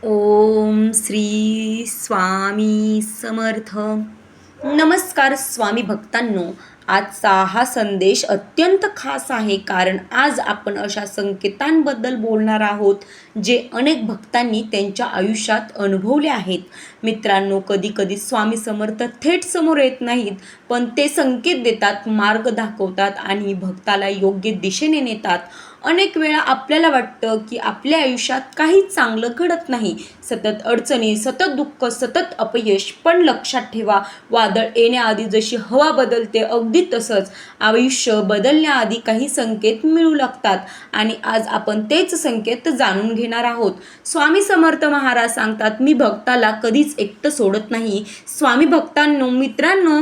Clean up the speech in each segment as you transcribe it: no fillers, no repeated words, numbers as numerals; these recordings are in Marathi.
ओम श्री स्वामी समर्थ. नमस्कार स्वामी भक्तांनो. आजचा हा संदेश अत्यंत खास आहे, कारण आज आपण अशा संकेतांबद्दल बोलणार आहोत जे अनेक भक्तांनी त्यांच्या आयुष्यात अनुभवले आहेत. मित्रांनो, कधी कधी स्वामी समर्थ थेट समोर येत नाहीत, पण ते संकेत देतात, मार्ग दाखवतात आणि भक्ताला योग्य दिशेने नेतात. अनेक वेळा आपल्याला वाटतं की आपल्या आयुष्यात काहीच चांगलं घडत नाही, सतत अडचणी, सतत दुःख, सतत अपयश. पण लक्षात ठेवा, वादळ येण्याआधी जशी हवा बदलते, अगदी तसंच आयुष्य बदलण्याआधी काही संकेत मिळू लागतात. आणि आज आपण तेच संकेत जाणून घेणार आहोत. स्वामी समर्थ महाराज सांगतात, मी भक्ताला कधीच एकटं सोडत नाही. स्वामी भक्तांनो, मित्रांनो,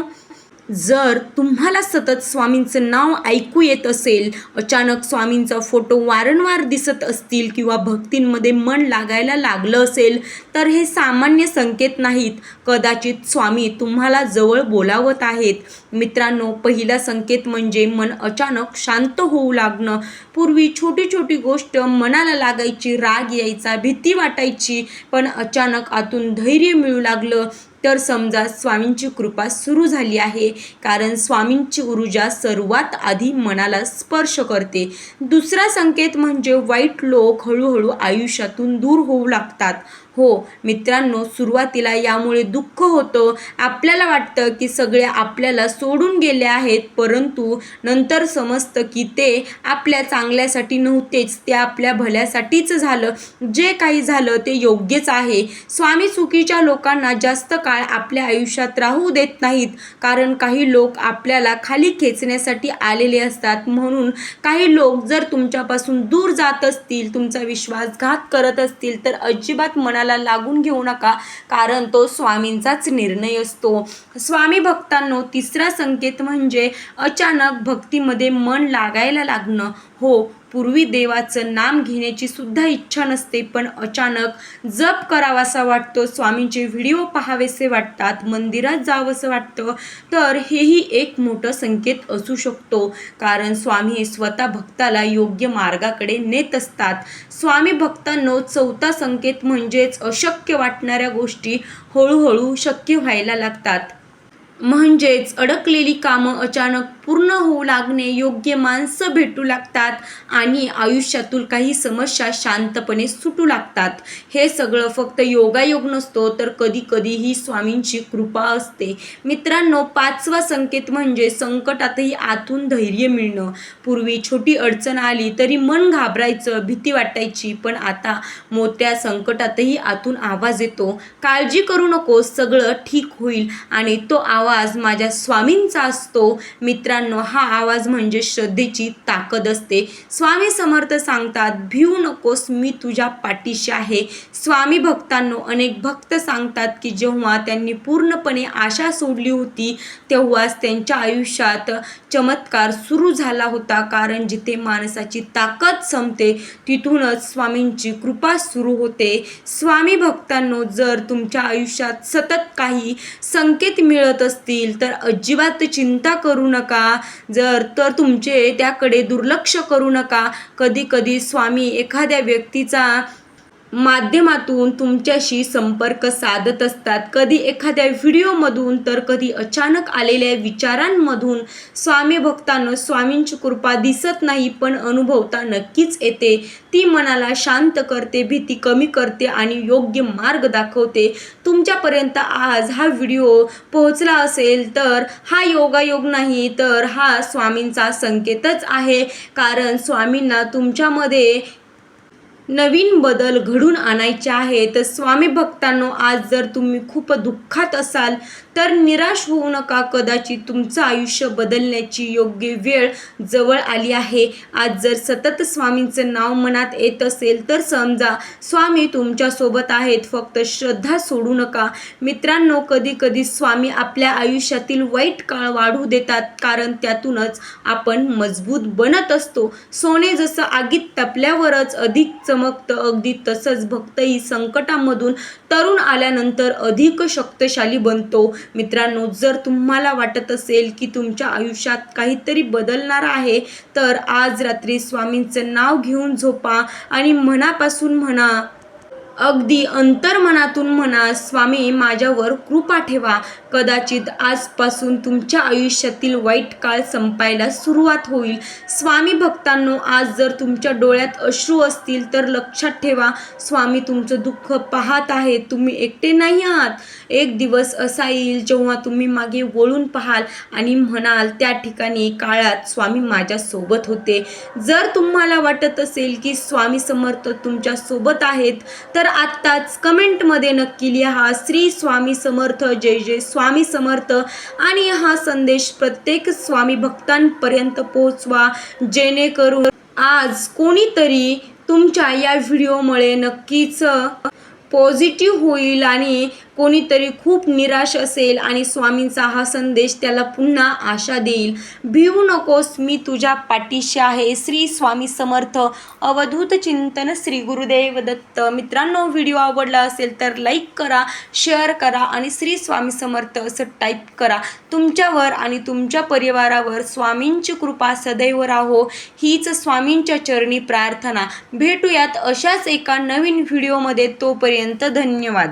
जर तुम्हाला सतत स्वामींचं नाव ऐकू येत असेल, अचानक स्वामींचा फोटो वारंवार दिसत असतील किंवा भक्तींमध्ये मन लागायला लागलं असेल, तर हे सामान्य संकेत नाहीत. कदाचित स्वामी तुम्हाला जवळ बोलावत आहेत. मित्रांनो, पहिला संकेत म्हणजे मन अचानक शांत होऊ लागणं. पूर्वी छोटी छोटी गोष्ट मनाला लागायची, राग यायचा, भीती वाटायची, पण अचानक आतून धैर्य मिळू लागलं, तर समजा स्वामींची कृपा सुरू झाली आहे. कारण स्वामींची ऊर्जा सर्वात आधी मनाला स्पर्श करते. दुसरा संकेत म्हणजे वाईट लोक हळूहळू आयुष्यातून दूर होऊ लागतात. हो मित्रांनो, सुरुवातीला यामुळे दुःख होतं. आपल्याला वाटतं की सगळे आपल्याला सोडून गेले आहेत, परंतु नंतर समजतं की ते आपल्या चांगल्यासाठी नव्हतेच, ते आपल्या भल्यासाठीच झालं. जे काही झालं ते योग्यच आहे. स्वामी चुकीच्या लोकांना जास्त काळ आपल्या आयुष्यात राहू देत नाहीत, कारण काही लोक आपल्याला खाली खेचण्यासाठी आलेले असतात. म्हणून काही लोक जर तुमच्यापासून दूर जात असतील, तुमचा विश्वासघात करत असतील, तर अजिबात मनाला लागून घेऊ नका, कारण तो स्वामींचाच निर्णय असतो. स्वामी भक्तांनो, तिसरा संकेत म्हणजे अचानक भक्तीमध्ये मन लागायला लागणं. हो, पूर्वी देवाचं नाम घेण्याची सुद्धा इच्छा नसते, पण अचानक जप करावासा वाटतो, स्वामींचे व्हिडिओ पाहावेसे वाटतात, मंदिरात जावंसं वाटतं, तर हेही एक मोठं संकेत असू शकतो. कारण स्वामी हे स्वतः भक्ताला योग्य मार्गाकडे नेत असतात. स्वामी भक्तांनो, चौथा संकेत म्हणजेच अशक्य वाटणाऱ्या गोष्टी हळूहळू शक्य व्हायला लागतात. म्हणजेच अडकलेली कामं अचानक पूर्ण होऊ लागणे, योग्य माणसं भेटू लागतात आणि आयुष्यातील काही समस्या शांतपणे सुटू लागतात. हे सगळं फक्त योगायोग नसतो, तर कधी कधी ही स्वामींची कृपा असते. मित्रांनो, पाचवा संकेत म्हणजे संकटातही आतून धैर्य मिळणं. पूर्वी छोटी अडचण आली तरी मन घाबरायचं, भीती वाटायची, पण आता मोठ्या संकटातही आतून आवाज येतो, काळजी करू नकोस, सगळं ठीक होईल. आणि तो आवाज माझ्या स्वामींचा असतो. मित्रांनो, हा आवाज म्हणजे श्रद्धेची ताकद असते. स्वामी समर्थ सांगतात, भिवू नकोस, मी तुझ्या पाठीशी आहे. स्वामी भक्तांनो, अनेक भक्त सांगतात की जेव्हा त्यांनी पूर्णपणे आशा सोडली होती, तेव्हाच त्यांच्या आयुष्यात चमत्कार सुरू झाला होता. कारण जिथे माणसाची ताकद संपते, तिथूनच स्वामींची कृपा सुरू होते. स्वामी भक्तांनो, जर तुमच्या आयुष्यात सतत काही संकेत मिळत असतील, तर अजिबात चिंता करू नका. तर तुमचे त्याकडे दुर्लक्ष करू नका. कधी कधी स्वामी एखाद्या व्यक्तीचा माध्यमातून तुमच्याशी संपर्क साधत असतात, कधी एखाद्या व्हिडिओमधून, तर कधी अचानक आलेल्या विचारांमधून. स्वामी भक्तांनो, स्वामींची कृपा दिसत नाही, पण अनुभवता नक्कीच येते. ती मनाला शांत करते, भीती कमी करते आणि योग्य मार्ग दाखवते. तुमच्यापर्यंत आज हा व्हिडिओ पोहोचला असेल, तर हा योगायोग नाही, तर हा स्वामींचा संकेतच आहे. कारण स्वामींना तुमच्यामध्ये नवीन बदल घडून आणायचे आहे. तर स्वामी भक्तांनो, आज जर तुम्ही खूप दुःखात असाल, तर निराश होऊ नका. कदाचित तुमचं आयुष्य बदलण्याची योग्य वेळ जवळ आली आहे. आज जर सतत स्वामींचं नाव मनात येत असेल, तर समजा स्वामी तुमच्यासोबत आहेत. फक्त श्रद्धा सोडू नका. मित्रांनो, कधी कधी स्वामी आपल्या आयुष्यातील वाईट काळ वाढू देतात, कारण त्यातूनच आपण मजबूत बनत असतो. सोने जसं आगीत तपल्यावरच अधिक चमकतं, अगदी तसंच भक्तही संकटामधून तरुण आल्यानंतर अधिक शक्तिशाली बनतो. मित्रांनो, जर तुम्हाला वाटत असेल की तुमच्या आयुष्यात काहीतरी बदलणार आहे, तर आज रात्री स्वामींचं नाव घेऊन झोपा आणि मनापासून म्हणा, अगदी अंतर्मनातून म्हणा, स्वामी माझ्यावर कृपा ठेवा. कदाचित आजपासून तुमच्या आयुष्यातील वाईट काळ संपायला सुरुवात होईल. स्वामी भक्तांनो, आज जर तुमच्या डोळ्यात अश्रू असतील तर लक्षात ठेवा, स्वामी तुमचं दुःख पाहत आहेत. तुम्ही एकटे नाही आहात. एक दिवस असा येईल जेव्हा तुम्ही मागे वळून पाहाल आणि म्हणाल, त्या ठिकाणी काळात स्वामी माझ्यासोबत होते. जर तुम्हाला वाटत असेल की स्वामी समर्थ तुमच्या सोबत आहेत, तर आत्ताच कमेंटमध्ये नक्की लिहा, श्री स्वामी समर्थ, जय जय स्वामी समर्थ. आणि हा संदेश प्रत्येक स्वामी भक्तांपर्यंत पोहोचवा, जेणेकरून आज कोणीतरी तुमच्या या व्हिडिओमुळे नक्कीच पॉझिटिव्ह होईल आणि कोणीतरी खूप निराश असेल आणि स्वामींचा हा संदेश त्याला पुन्हा आशा देईल. भिवू नकोस, मी तुझ्या पाठीशी आहे. श्री स्वामी समर्थ. अवधूत चिंतन. श्री गुरुदेव दत्त. मित्रांनो, व्हिडिओ आवडला असेल तर लाईक करा, शेअर करा आणि श्री स्वामी समर्थ असं टाईप करा. तुमच्यावर आणि तुमच्या परिवारावर स्वामींची कृपा सदैव राहो, हीच स्वामींच्या चरणी प्रार्थना. भेटूयात अशाच एका नवीन व्हिडिओमध्ये. तोपर्यंत धन्यवाद.